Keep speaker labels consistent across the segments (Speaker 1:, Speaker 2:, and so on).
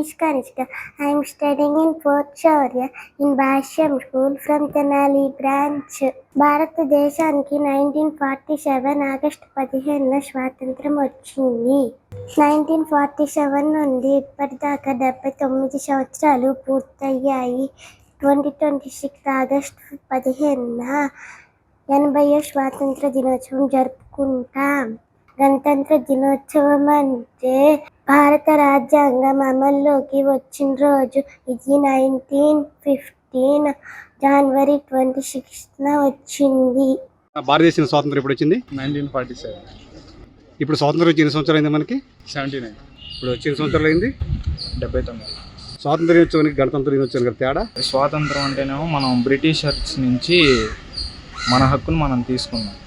Speaker 1: is Kanishka. I am studying in Fort Shaurya in Bhashyam School from Tenali branch. భారతదేశానికి 1947 August 15న స్వాతంత్రం వచ్చింది. 1947 నుండి ఇప్పటిదాకా 79 సంవత్సరాలు పూర్తయ్యాయి. 2026 ఆగస్టు 15న 80వ స్వాతంత్ర దినోత్సవం జరుపుకుంటాం. గణతంత్ర దినోత్సవం అంటే భారత రాజ్యాంగం అమల్లోకి వచ్చిన రోజు. ఇది 1915 జనవరి 26న వచ్చింది.
Speaker 2: భారతదేశం స్వాతంత్రం ఎప్పుడు వచ్చింది?
Speaker 3: 1947.
Speaker 2: ఇప్పుడు స్వాతంత్రం వచ్చి ఎన్ని సంవత్సరాలు అయింది మనకి?
Speaker 3: 79.
Speaker 2: ఇప్పుడు వచ్చి ఎన్ని సంవత్సరాలు అయింది?
Speaker 3: 79.
Speaker 2: స్వాతంత్ర దినోత్సవానికి గణతంత్ర దినోత్సవానికి తేడా?
Speaker 3: స్వాతంత్రం అంటేనేమో మనం బ్రిటిషర్స్ నుంచి మన హక్కును మనం తీసుకున్నాం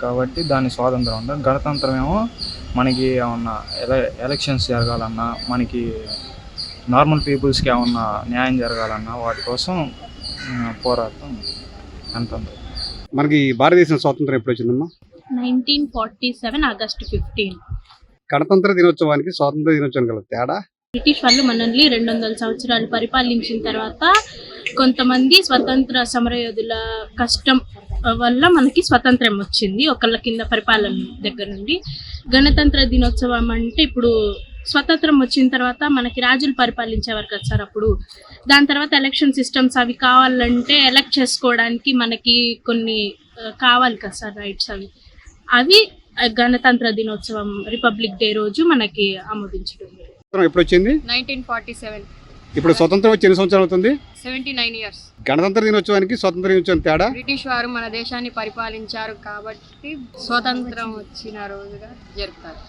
Speaker 3: కాబట్టి దాన్ని స్వాతంత్రం అంటాం. గణతంత్రం ఏమో మనకి ఏమన్నా ఎలక్షన్స్ జరగాలన్నా, మనకి నార్మల్ పీపుల్స్కి ఏమన్నా న్యాయం జరగాలన్నా వాటి కోసం పోరాటం గణతంత్రం.
Speaker 2: మనకి భారతదేశం స్వాతంత్రం ఎప్పుడు వచ్చిందమ్మా?
Speaker 4: 1947 ఆగస్టు 15.
Speaker 2: గణతంత్ర దినోత్సవానికి స్వాతంత్ర దినోత్సవానికి గల తేడా?
Speaker 4: బ్రిటిష్ వాళ్ళు మనల్ని 200 సంవత్సరాలు పరిపాలించిన తర్వాత కొంతమంది స్వతంత్ర సమరయోధుల కష్టం వల్ల మనకి స్వతంత్రం వచ్చింది, ఒకళ్ళ కింద పరిపాలన దగ్గర నుండి. గణతంత్ర దినోత్సవం అంటే ఇప్పుడు స్వతంత్రం వచ్చిన తర్వాత మనకి రాజులు పరిపాలించేవారు కదా సార్. అప్పుడు దాని తర్వాత ఎలక్షన్ సిస్టమ్స్ అవి కావాలంటే ఎలక్ట్ చేసుకోవడానికి మనకి కొన్ని కావాలి కదా సార్, రైట్స్ అవి గణతంత్ర దినోత్సవం రిపబ్లిక్ డే రోజు మనకి ఆమోదించడం.
Speaker 2: ఎప్పుడు వచ్చింది?
Speaker 5: 1947.
Speaker 2: ఇప్పుడు స్వతంత్రం వచ్చి ఎన్ని సంవత్సరాలు అవుతుంది?
Speaker 5: 79 years.
Speaker 2: గణతంత్ర దినోత్సవానికి స్వాతంత్ర దినోత్సవం తేడా?
Speaker 5: బ్రిటిష్ వారు మన దేశాన్ని పరిపాలించారు కాబట్టి స్వతంత్రం వచ్చిన రోజుగా జరుపుతారు.